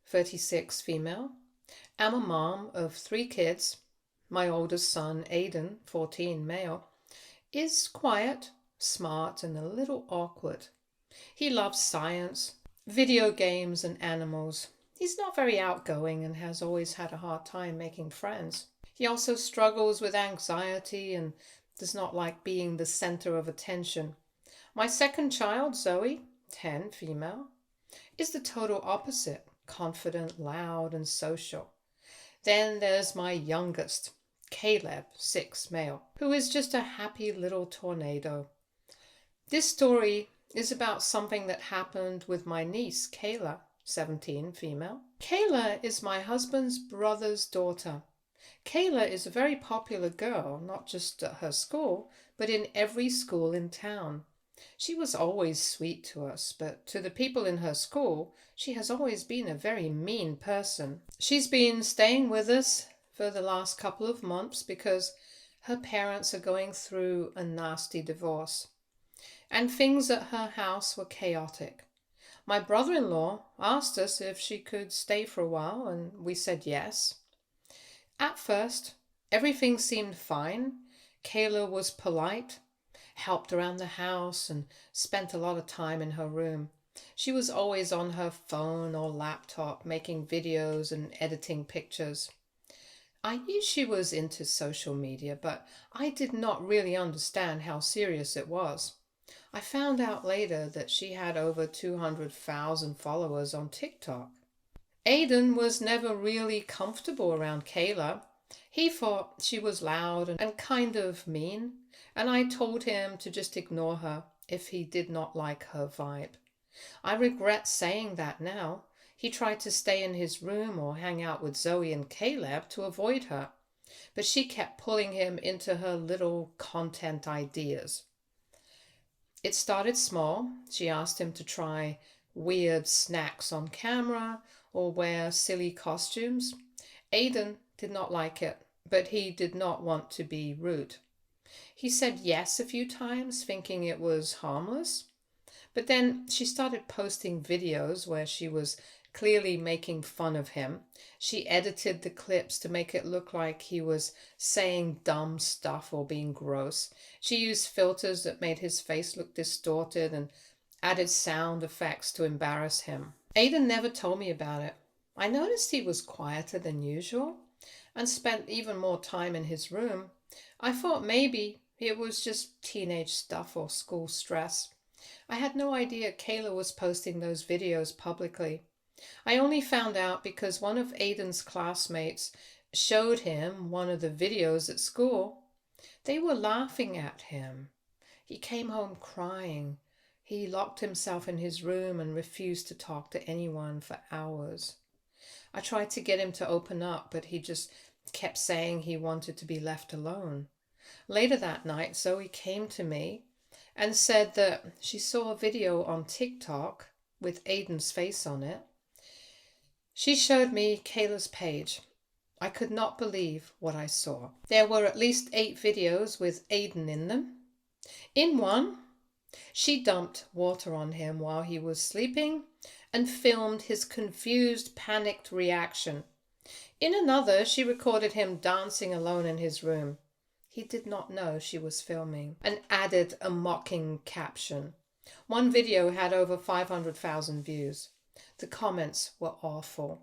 36, female. I'm a mom of 3 kids. My oldest son, Aiden, 14, male, is quiet, smart, and a little awkward. He loves science, video games, and animals. He's not very outgoing and has always had a hard time making friends. He also struggles with anxiety and does not like being the center of attention. My second child, Zoe, 10, female, is the total opposite, confident, loud, and social. Then there's my youngest, Caleb, 6, male, who is just a happy little tornado. This story is about something that happened with my niece, Kayla, 17, female. Kayla is my husband's brother's daughter. Kayla is a very popular girl, not just at her school, but in every school in town. She was always sweet to us, but to the people in her school, she has always been a very mean person. She's been staying with us for the last couple of months because her parents are going through a nasty divorce. And things at her house were chaotic. My brother-in-law asked us if she could stay for a while, and we said yes. At first, everything seemed fine. Kayla was polite, helped around the house, and spent a lot of time in her room. She was always on her phone or laptop making videos and editing pictures. I knew she was into social media, but I did not really understand how serious it was. I found out later that she had over 200,000 followers on TikTok. Aiden was never really comfortable around Kayla. He thought she was loud and kind of mean, and I told him to just ignore her if he did not like her vibe. I regret saying that now. He tried to stay in his room or hang out with Zoe and Caleb to avoid her, but she kept pulling him into her little content ideas. It started small. She asked him to try weird snacks on camera or wear silly costumes. Aiden did not like it, but he did not want to be rude. He said yes a few times, thinking it was harmless. But then she started posting videos where she was clearly making fun of him. She edited the clips to make it look like he was saying dumb stuff or being gross. She used filters that made his face look distorted and added sound effects to embarrass him. Aiden never told me about it. I noticed he was quieter than usual and spent even more time in his room. I thought maybe it was just teenage stuff or school stress. I had no idea Kayla was posting those videos publicly. I only found out because one of Aiden's classmates showed him one of the videos at school. They were laughing at him. He came home crying. He locked himself in his room and refused to talk to anyone for hours. I tried to get him to open up, but he just kept saying he wanted to be left alone. Later that night, Zoe came to me and said that she saw a video on TikTok with Aiden's face on it. She showed me Kayla's page. I could not believe what I saw. There were at least 8 videos with Aiden in them. In one, she dumped water on him while he was sleeping and filmed his confused, panicked reaction. In another, she recorded him dancing alone in his room. He did not know she was filming and added a mocking caption. One video had over 500,000 views. The comments were awful.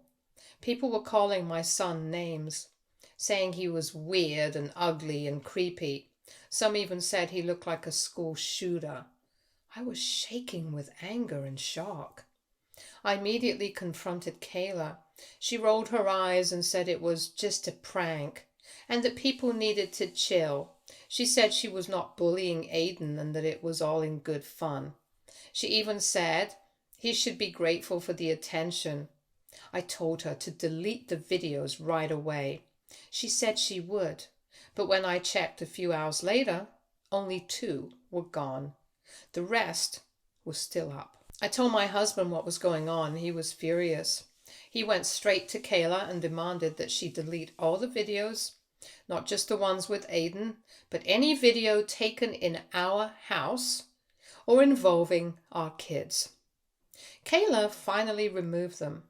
People were calling my son names, saying he was weird and ugly and creepy. Some even said he looked like a school shooter. I was shaking with anger and shock. I immediately confronted Kayla. She rolled her eyes and said it was just a prank and that people needed to chill. She said she was not bullying Aiden and that it was all in good fun. She even said he should be grateful for the attention. I told her to delete the videos right away. She said she would, but when I checked a few hours later, only 2 were gone. The rest was still up. I told my husband what was going on. He was furious. He went straight to Kayla and demanded that she delete all the videos, not just the ones with Aiden, but any video taken in our house or involving our kids. Kayla finally removed them,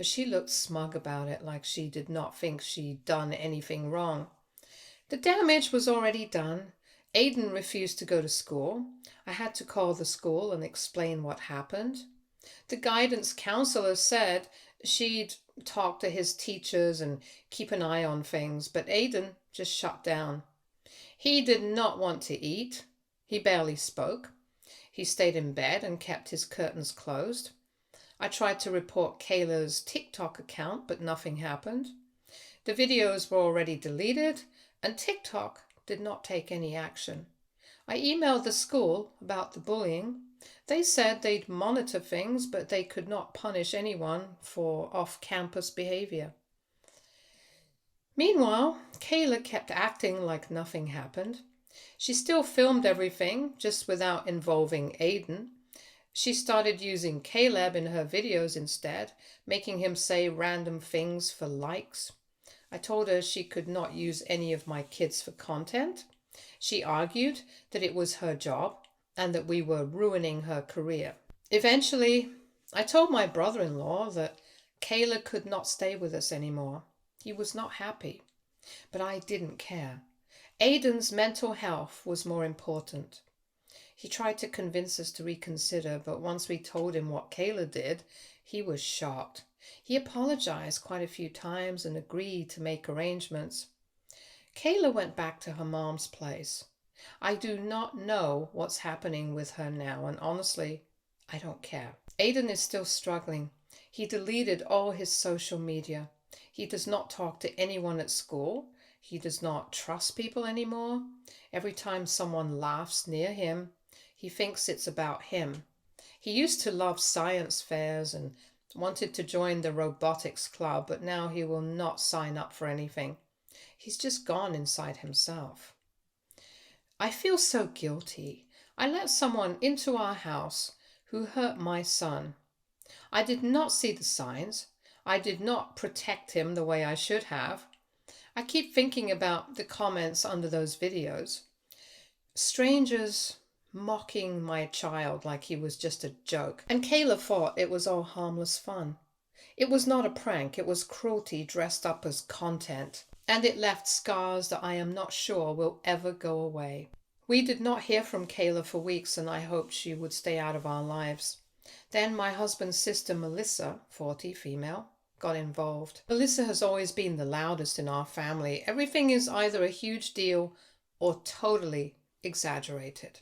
but she looked smug about it, like she did not think she'd done anything wrong. The damage was already done. Aiden refused to go to school. I had to call the school and explain what happened. The guidance counselor said she'd talk to his teachers and keep an eye on things, but Aiden just shut down. He did not want to eat. He barely spoke. He stayed in bed and kept his curtains closed. I tried to report Kayla's TikTok account, but nothing happened. The videos were already deleted, and TikTok did not take any action. I emailed the school about the bullying. They said they'd monitor things, but they could not punish anyone for off-campus behavior. Meanwhile, Kayla kept acting like nothing happened. She still filmed everything, just without involving Aiden. She started using Caleb in her videos instead, making him say random things for likes. I told her she could not use any of my kids for content. She argued that it was her job and that we were ruining her career. Eventually, I told my brother-in-law that Kayla could not stay with us anymore. He was not happy, but I didn't care. Aiden's mental health was more important. He tried to convince us to reconsider, but once we told him what Kayla did, he was shocked. He apologized quite a few times and agreed to make arrangements. Kayla went back to her mom's place. I do not know what's happening with her now, and honestly, I don't care. Aiden is still struggling. He deleted all his social media. He does not talk to anyone at school. He does not trust people anymore. Every time someone laughs near him, he thinks it's about him. He used to love science fairs and wanted to join the robotics club, but now he will not sign up for anything. He's just gone inside himself. I feel so guilty. I let someone into our house who hurt my son. I did not see the signs. I did not protect him the way I should have. I keep thinking about the comments under those videos. Strangers mocking my child like he was just a joke. And Kayla thought it was all harmless fun. It was not a prank. It was cruelty dressed up as content. And it left scars that I am not sure will ever go away. We did not hear from Kayla for weeks, and I hoped she would stay out of our lives. Then my husband's sister Melissa, 40, female, got involved. Melissa has always been the loudest in our family. Everything is either a huge deal or totally exaggerated.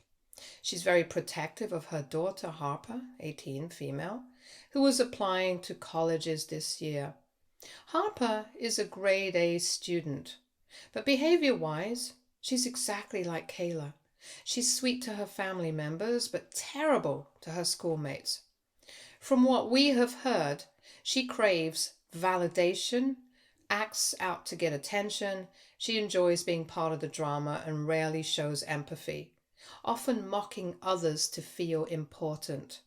She's very protective of her daughter Harper, 18, female, who is applying to colleges this year. Harper is a grade A student, but behavior-wise, she's exactly like Kayla. She's sweet to her family members, but terrible to her schoolmates. From what we have heard, she craves validation, acts out to get attention. She enjoys being part of the drama and rarely shows empathy, often mocking others to feel important.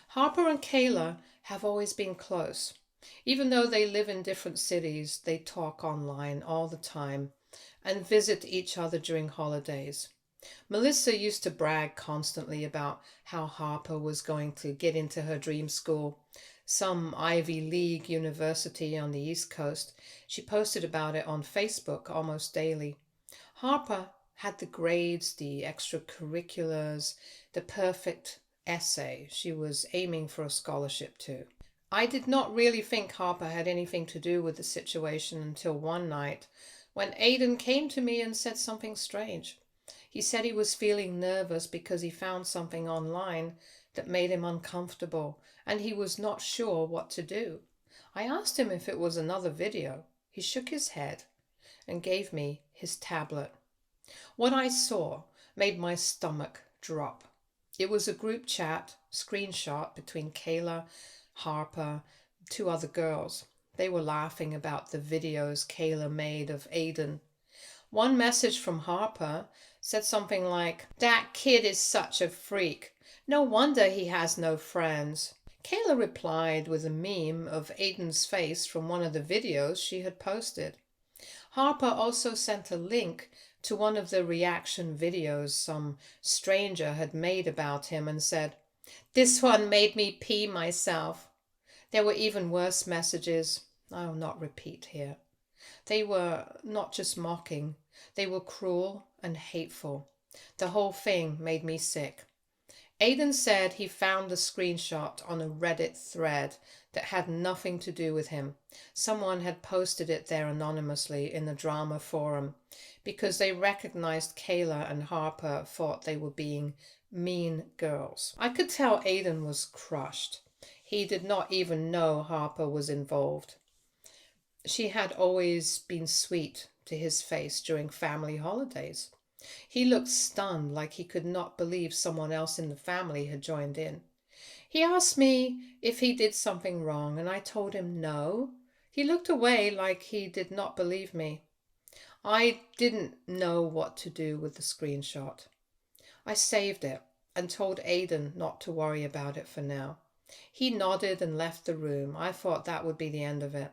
Harper and Kayla have always been close. Even though they live in different cities, they talk online all the time and visit each other during holidays. Melissa used to brag constantly about how Harper was going to get into her dream school, some Ivy League university on the East Coast. She posted about it on Facebook almost daily. Harper had the grades, the extracurriculars, the perfect essay. She was aiming for a scholarship too. I did not really think Harper had anything to do with the situation until one night when Aiden came to me and said something strange. He said he was feeling nervous because he found something online that made him uncomfortable and he was not sure what to do. I asked him if it was another video. He shook his head and gave me his tablet. What I saw made my stomach drop. It was a group chat screenshot between Kayla, Harper, two other girls. They were laughing about the videos Kayla made of Aiden. One message from Harper said something like, "That kid is such a freak. No wonder he has no friends." Kayla replied with a meme of Aiden's face from one of the videos she had posted. Harper also sent a link to one of the reaction videos some stranger had made about him and said, "This one made me pee myself." There were even worse messages I will not repeat here. They were not just mocking, they were cruel and hateful. The whole thing made me sick. Aiden said he found the screenshot on a Reddit thread that had nothing to do with him. Someone had posted it there anonymously in the drama forum because they recognized Kayla and Harper thought they were being mean girls. I could tell Aiden was crushed. He did not even know Harper was involved. She had always been sweet to his face during family holidays. He looked stunned, like he could not believe someone else in the family had joined in. He asked me if he did something wrong, and I told him no. He looked away like he did not believe me. I didn't know what to do with the screenshot. I saved it and told Aiden not to worry about it for now. He nodded and left the room. I thought that would be the end of it.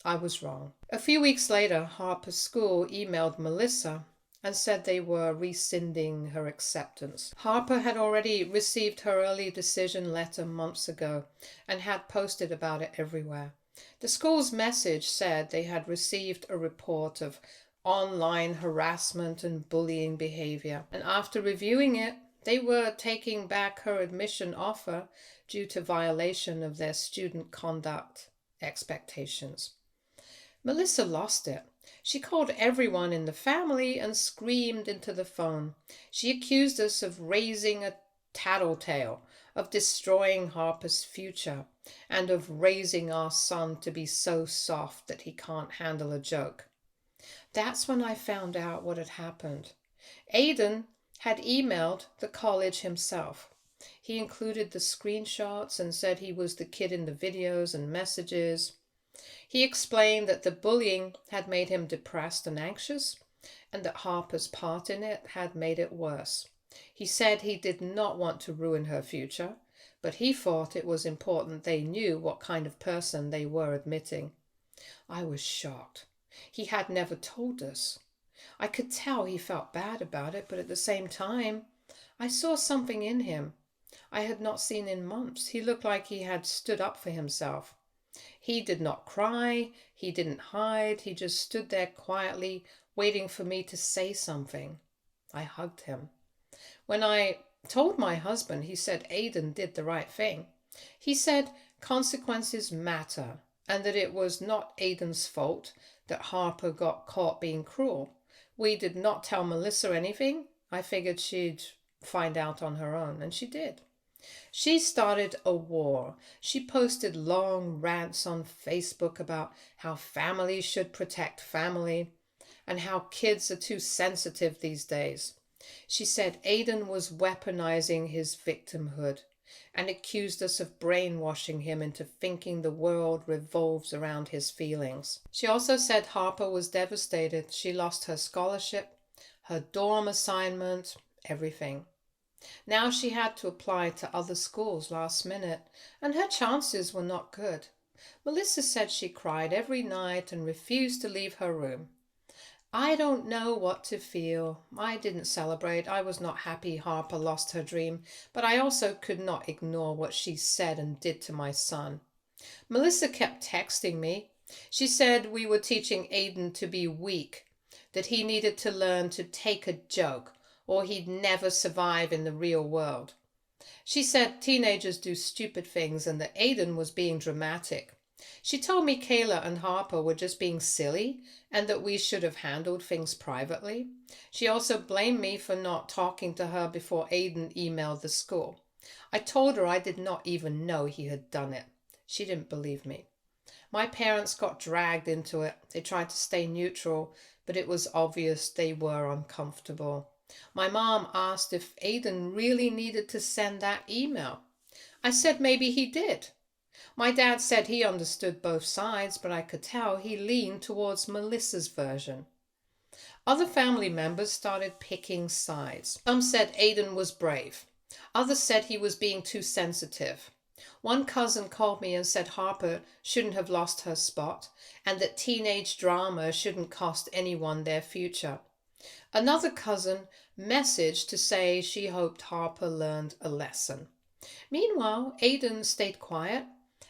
I was wrong. A few weeks later, Harper's school emailed Melissa and said they were rescinding her acceptance. Harper had already received her early decision letter months ago and had posted about it everywhere. The school's message said they had received a report of online harassment and bullying behavior, and after reviewing it, they were taking back her admission offer due to violation of their student conduct expectations. Melissa lost it. She called everyone in the family and screamed into the phone. She accused us of raising a tattletale, of destroying Harper's future, and of raising our son to be so soft that he can't handle a joke. That's when I found out what had happened. Aiden had emailed the college himself. He included the screenshots and said he was the kid in the videos and messages. He explained that the bullying had made him depressed and anxious, and that Harper's part in it had made it worse. He said he did not want to ruin her future, but he thought it was important they knew what kind of person they were admitting. I was shocked. He had never told us. I could tell he felt bad about it, but at the same time, I saw something in him I had not seen in months. He looked like he had stood up for himself. He did not cry, he didn't hide, he just stood there quietly, waiting for me to say something. I hugged him. When I told my husband, he said Aiden did the right thing. He said consequences matter, and that it was not Aiden's fault that Harper got caught being cruel. We did not tell Melissa anything. I figured she'd find out on her own, and she did. She started a war. She posted long rants on Facebook about how families should protect family and how kids are too sensitive these days. She said Aiden was weaponizing his victimhood and accused us of brainwashing him into thinking the world revolves around his feelings. She also said Harper was devastated. She lost her scholarship, her dorm assignment, everything. Now she had to apply to other schools last minute, and her chances were not good. Melissa said she cried every night and refused to leave her room. I don't know what to feel. I didn't celebrate. I was not happy Harper lost her dream, but I also could not ignore what she said and did to my son. Melissa kept texting me. She said we were teaching Aiden to be weak, that he needed to learn to take a joke, or he'd never survive in the real world. She said teenagers do stupid things and that Aiden was being dramatic. She told me Kayla and Harper were just being silly and that we should have handled things privately. She also blamed me for not talking to her before Aiden emailed the school. I told her I did not even know he had done it. She didn't believe me. My parents got dragged into it. They tried to stay neutral, but it was obvious they were uncomfortable. My mom asked if Aiden really needed to send that email. I said maybe he did. My dad said he understood both sides, but I could tell he leaned towards Melissa's version. Other family members started picking sides. Some said Aiden was brave. Others said he was being too sensitive. One cousin called me and said Harper shouldn't have lost her spot and that teenage drama shouldn't cost anyone their future. Another cousin messaged to say she hoped Harper learned a lesson. Meanwhile, Aiden stayed quiet.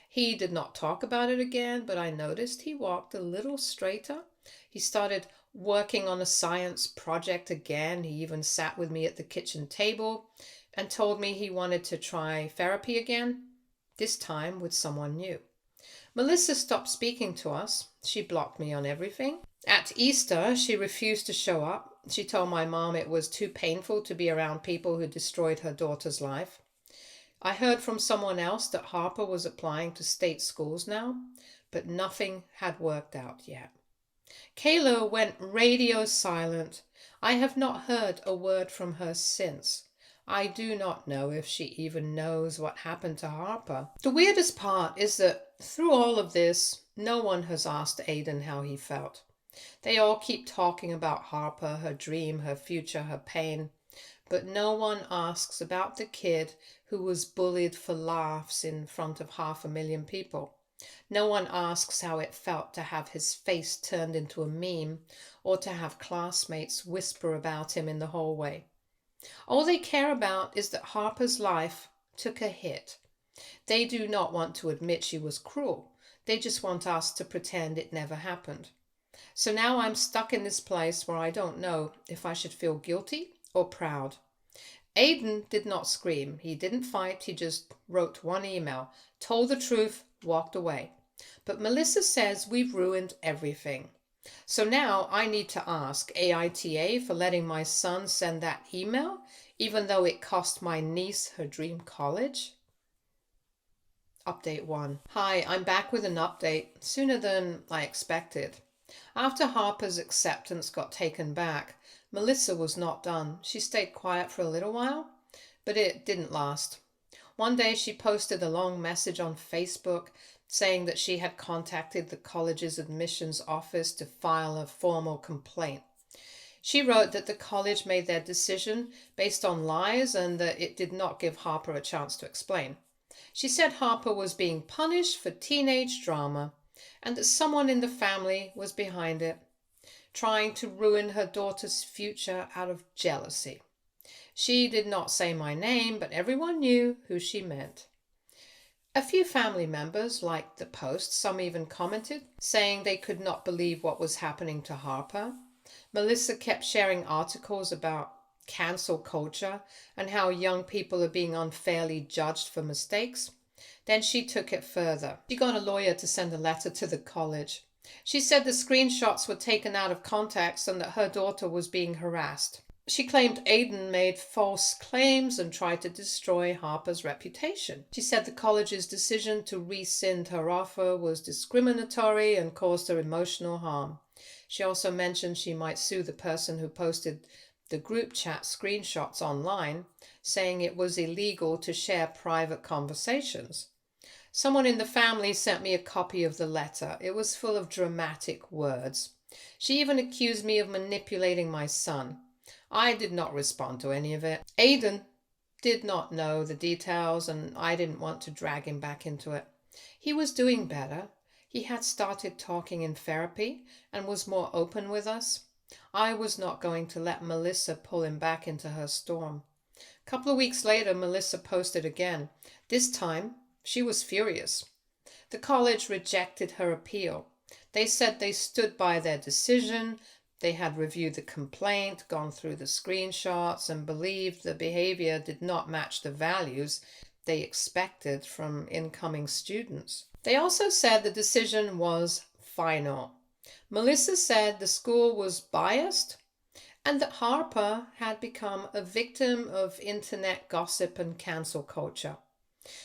He did not talk about it again, but I noticed he walked a little straighter. He started working on a science project again. He even sat with me at the kitchen table and told me he wanted to try therapy again, this time with someone new. Melissa stopped speaking to us. She blocked me on everything. At Easter, she refused to show up. She told my mom it was too painful to be around people who destroyed her daughter's life. I heard from someone else that Harper was applying to state schools now, but nothing had worked out yet. Kayla went radio silent. I have not heard a word from her since. I do not know if she even knows what happened to Harper. The weirdest part is that through all of this, no one has asked Aiden how he felt. They all keep talking about Harper, her dream, her future, her pain, but no one asks about the kid who was bullied for laughs in front of 500,000 people. No one asks how it felt to have his face turned into a meme or to have classmates whisper about him in the hallway. All they care about is that Harper's life took a hit. They do not want to admit she was cruel. They just want us to pretend it never happened. So now I'm stuck in this place where I don't know if I should feel guilty or proud. Aiden did not scream. He didn't fight. He just wrote one email, told the truth, walked away. But Melissa says we've ruined everything. So now I need to ask AITA for letting my son send that email, even though it cost my niece her dream college. Update 1. Hi, I'm back with an update sooner than I expected. After Harper's acceptance got taken back, Melissa was not done. She stayed quiet for a little while, but it didn't last. One day she posted a long message on Facebook saying that she had contacted the college's admissions office to file a formal complaint. She wrote that the college made their decision based on lies and that it did not give Harper a chance to explain. She said Harper was being punished for teenage drama and that someone in the family was behind it, trying to ruin her daughter's future out of jealousy. She did not say my name, but everyone knew who she meant. A few family members liked the post. Some even commented, saying they could not believe what was happening to Harper. Melissa kept sharing articles about cancel culture and how young people are being unfairly judged for mistakes. Then she took it further. She got a lawyer to send a letter to the college. She said the screenshots were taken out of context and that her daughter was being harassed. She claimed Aiden made false claims and tried to destroy Harper's reputation. She said the college's decision to rescind her offer was discriminatory and caused her emotional harm. She also mentioned she might sue the person who posted the group chat screenshots online, saying it was illegal to share private conversations. Someone in the family sent me a copy of the letter. It was full of dramatic words. She even accused me of manipulating my son. I did not respond to any of it. Aiden did not know the details and I didn't want to drag him back into it. He was doing better. He had started talking in therapy and was more open with us. I was not going to let Melissa pull him back into her storm. A couple of weeks later, Melissa posted again. This time, she was furious. The college rejected her appeal. They said they stood by their decision. They had reviewed the complaint, gone through the screenshots, and believed the behavior did not match the values they expected from incoming students. They also said the decision was final. Melissa said the school was biased and that Harper had become a victim of internet gossip and cancel culture.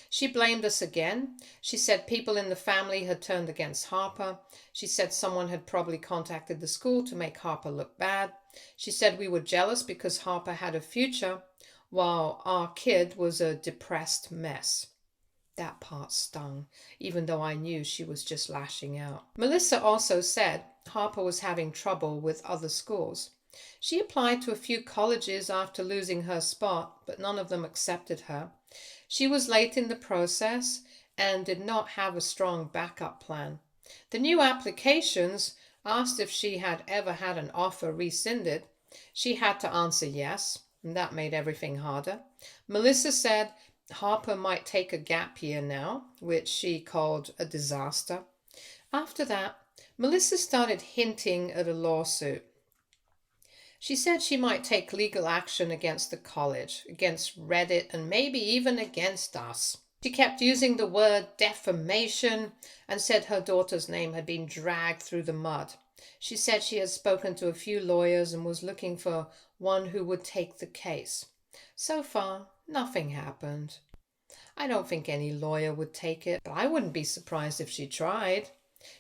She blamed us again. She said people in the family had turned against Harper. She said someone had probably contacted the school to make Harper look bad. She said we were jealous because Harper had a future while our kid was a depressed mess. That part stung, even though I knew she was just lashing out. Melissa also said Harper was having trouble with other schools. She applied to a few colleges after losing her spot, but none of them accepted her. She was late in the process and did not have a strong backup plan. The new applications asked if she had ever had an offer rescinded. She had to answer yes, and that made everything harder. Melissa said Harper might take a gap year now, which she called a disaster. After that, Melissa started hinting at a lawsuit. She said she might take legal action against the college, against Reddit, and maybe even against us. She kept using the word defamation and said her daughter's name had been dragged through the mud. She said she had spoken to a few lawyers and was looking for one who would take the case. So far, nothing happened. I don't think any lawyer would take it, but I wouldn't be surprised if she tried.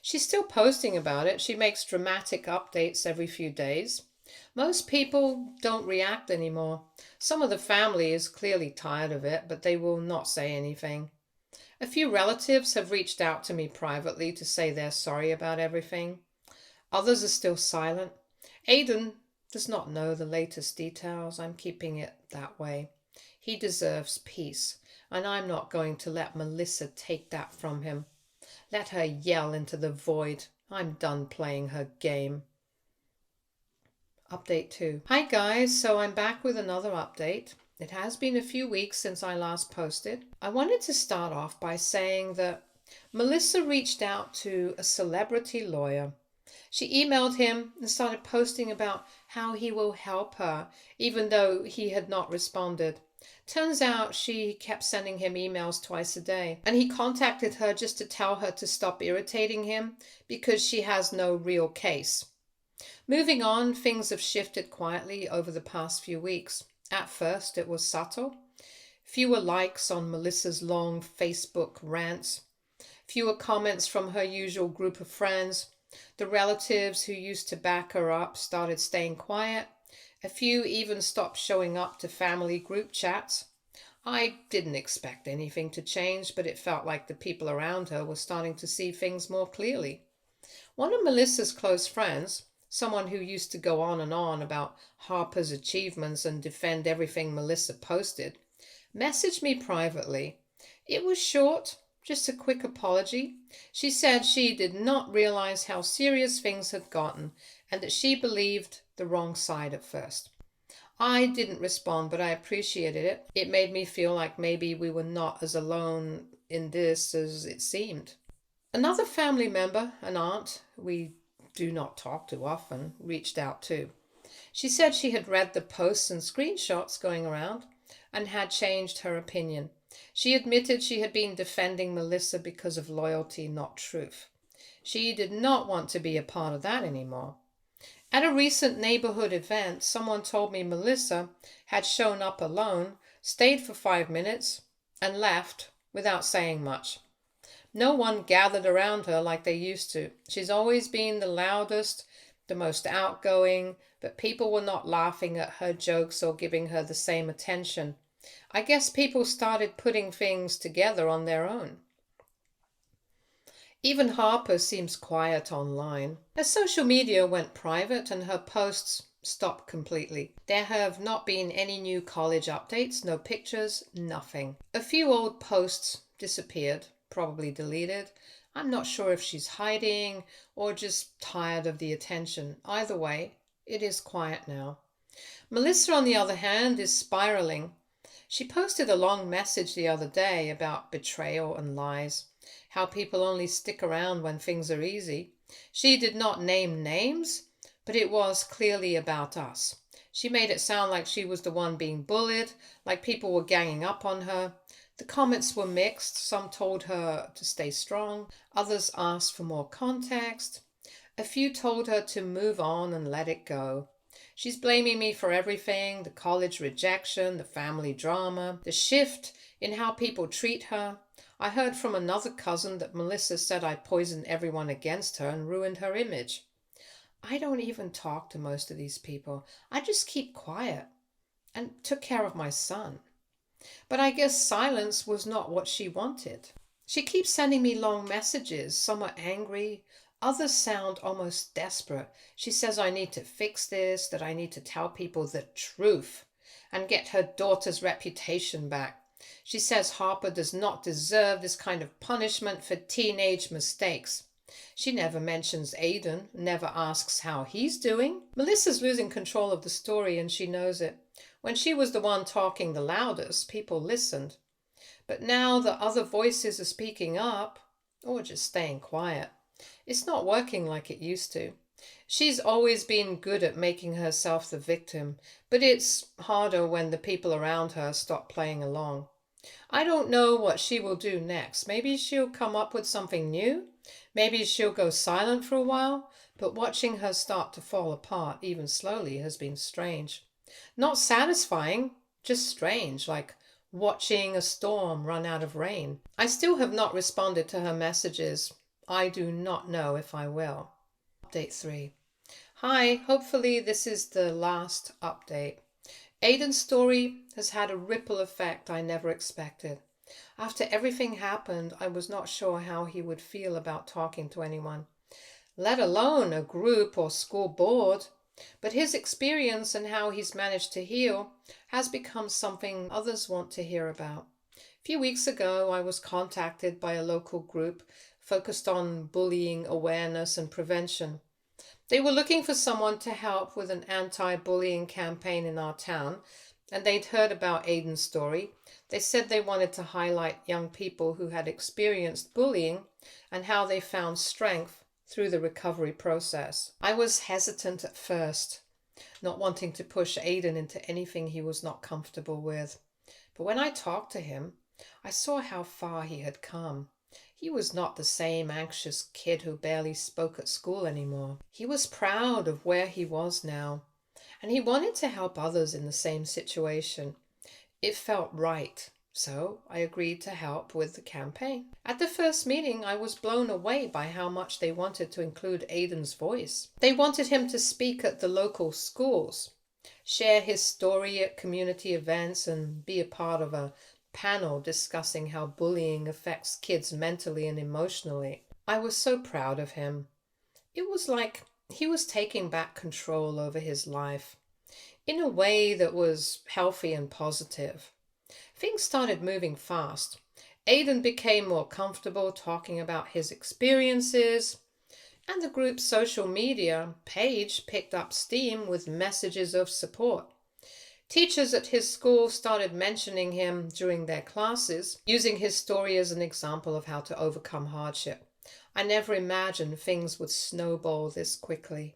She's still posting about it. She makes dramatic updates every few days. Most people don't react anymore. Some of the family is clearly tired of it, but they will not say anything. A few relatives have reached out to me privately to say they're sorry about everything. Others are still silent. Aiden does not know the latest details. I'm keeping it that way. He deserves peace, and I'm not going to let Melissa take that from him. Let her yell into the void. I'm done playing her game. Update 2. Hi guys, so I'm back with another update. It has been a few weeks since I last posted. I wanted to start off by saying that Melissa reached out to a celebrity lawyer. She emailed him and started posting about how he will help her, even though he had not responded. Turns out she kept sending him emails twice a day, and he contacted her just to tell her to stop irritating him because she has no real case. Moving on, things have shifted quietly over the past few weeks. At first, it was subtle. Fewer likes on Melissa's long Facebook rants. Fewer comments from her usual group of friends. The relatives who used to back her up started staying quiet. A few even stopped showing up to family group chats. I didn't expect anything to change, but it felt like the people around her were starting to see things more clearly. One of Melissa's close friends, someone who used to go on and on about Harper's achievements and defend everything Melissa posted, messaged me privately. It was short, just a quick apology. She said she did not realize how serious things had gotten and that she believed the wrong side at first. I didn't respond, but I appreciated it. It made me feel like maybe we were not as alone in this as it seemed. Another family member, an aunt we do not talk to often, reached out too. She said she had read the posts and screenshots going around and had changed her opinion. She admitted she had been defending Melissa because of loyalty, not truth. She did not want to be a part of that anymore. At a recent neighborhood event, someone told me Melissa had shown up alone, stayed for 5 minutes, and left without saying much. No one gathered around her like they used to. She's always been the loudest, the most outgoing, but people were not laughing at her jokes or giving her the same attention. I guess people started putting things together on their own. Even Harper seems quiet online. Her social media went private and her posts stopped completely. There have not been any new college updates, no pictures, nothing. A few old posts disappeared, probably deleted. I'm not sure if she's hiding or just tired of the attention. Either way, it is quiet now. Melissa, on the other hand, is spiraling. She posted a long message the other day about betrayal and lies, how people only stick around when things are easy. She did not name names, but it was clearly about us. She made it sound like she was the one being bullied, like people were ganging up on her. The comments were mixed. Some told her to stay strong. Others asked for more context. A few told her to move on and let it go. She's blaming me for everything, the college rejection, the family drama, the shift in how people treat her. I heard from another cousin that Melissa said I poisoned everyone against her and ruined her image. I don't even talk to most of these people. I just keep quiet and took care of my son. But I guess silence was not what she wanted. She keeps sending me long messages. Some are angry. Others sound almost desperate. She says I need to fix this, that I need to tell people the truth and get her daughter's reputation back. She says Harper does not deserve this kind of punishment for teenage mistakes. She never mentions Aiden, never asks how he's doing. Melissa's losing control of the story and she knows it. When she was the one talking the loudest, people listened. But now that other voices are speaking up, or just staying quiet, it's not working like it used to. She's always been good at making herself the victim, but it's harder when the people around her stop playing along. I don't know what she will do next. Maybe she'll come up with something new. Maybe she'll go silent for a while. But watching her start to fall apart, even slowly, has been strange. Not satisfying, just strange, like watching a storm run out of rain. I still have not responded to her messages. I do not know if I will. Update 3. Hi, hopefully this is the last update. Aiden's story has had a ripple effect I never expected. After everything happened, I was not sure how he would feel about talking to anyone, let alone a group or school board. But his experience and how he's managed to heal has become something others want to hear about. A few weeks ago, I was contacted by a local group focused on bullying awareness and prevention. They were looking for someone to help with an anti-bullying campaign in our town, and they'd heard about Aiden's story. They said they wanted to highlight young people who had experienced bullying and how they found strength through the recovery process. I was hesitant at first, not wanting to push Aiden into anything he was not comfortable with. But when I talked to him, I saw how far he had come. He was not the same anxious kid who barely spoke at school anymore. He was proud of where he was now, and he wanted to help others in the same situation. It felt right, so I agreed to help with the campaign. At the first meeting, I was blown away by how much they wanted to include Aiden's voice. They wanted him to speak at the local schools, share his story at community events, and be a part of a panel discussing how bullying affects kids mentally and emotionally. I was so proud of him. It was like he was taking back control over his life in a way that was healthy and positive. Things started moving fast. Aiden became more comfortable talking about his experiences, and the group's social media page picked up steam with messages of support. Teachers at his school started mentioning him during their classes, using his story as an example of how to overcome hardship. I never imagined things would snowball this quickly.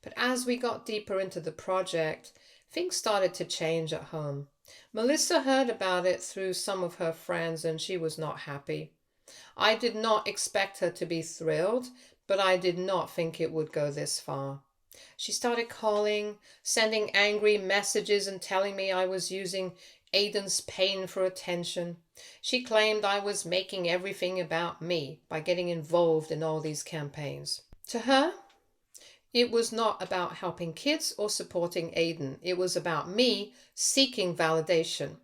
But as we got deeper into the project, things started to change at home. Melissa heard about it through some of her friends and she was not happy. I did not expect her to be thrilled, but I did not think it would go this far. She started calling, sending angry messages and telling me I was using Aiden's pain for attention. She claimed I was making everything about me by getting involved in all these campaigns. To her, it was not about helping kids or supporting Aiden. It was about me seeking validation.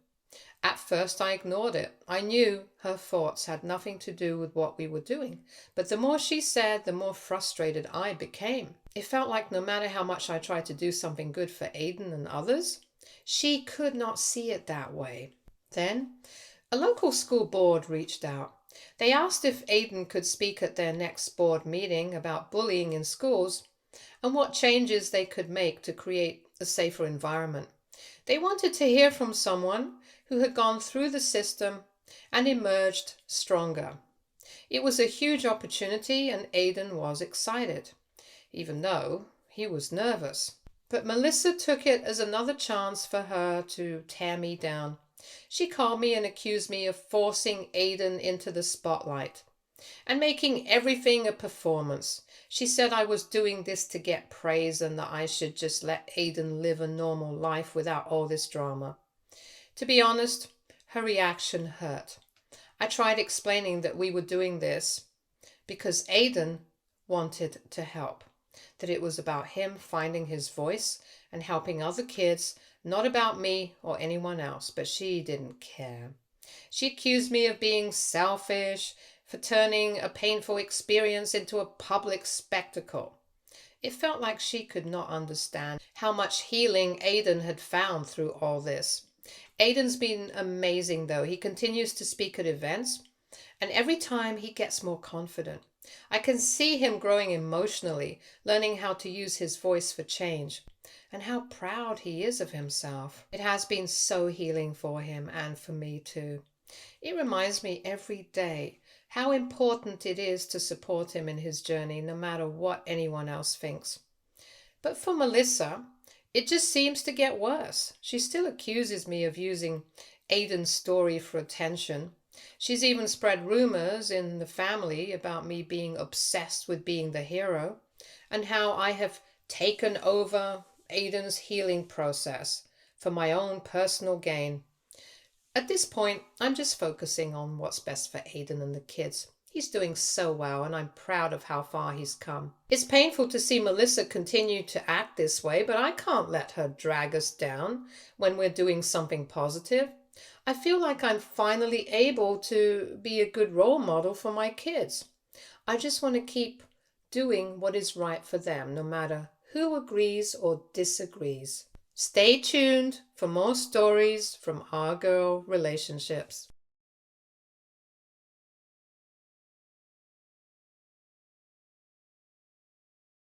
At first I ignored it. I knew her thoughts had nothing to do with what we were doing. But the more she said, the more frustrated I became. It felt like no matter how much I tried to do something good for Aiden and others, she could not see it that way. Then, a local school board reached out. They asked if Aiden could speak at their next board meeting about bullying in schools and what changes they could make to create a safer environment. They wanted to hear from someone who had gone through the system and emerged stronger. It was a huge opportunity and Aiden was excited, even though he was nervous. But Melissa took it as another chance for her to tear me down. She called me and accused me of forcing Aiden into the spotlight and making everything a performance. She said I was doing this to get praise and that I should just let Aiden live a normal life without all this drama. To be honest, her reaction hurt. I tried explaining that we were doing this because Aiden wanted to help, that it was about him finding his voice and helping other kids, not about me or anyone else, but she didn't care. She accused me of being selfish, for turning a painful experience into a public spectacle. It felt like she could not understand how much healing Aiden had found through all this. Aiden's been amazing though. He continues to speak at events, and every time he gets more confident. I can see him growing emotionally, learning how to use his voice for change, and how proud he is of himself. It has been so healing for him and for me too. It reminds me every day how important it is to support him in his journey, no matter what anyone else thinks. But for Melissa, it just seems to get worse. She still accuses me of using Aiden's story for attention. She's even spread rumors in the family about me being obsessed with being the hero and how I have taken over Aiden's healing process for my own personal gain. At this point, I'm just focusing on what's best for Aiden and the kids. He's doing so well, and I'm proud of how far he's come. It's painful to see Melissa continue to act this way, but I can't let her drag us down when we're doing something positive. I feel like I'm finally able to be a good role model for my kids. I just want to keep doing what is right for them, no matter who agrees or disagrees. Stay tuned for more stories from our girl relationships.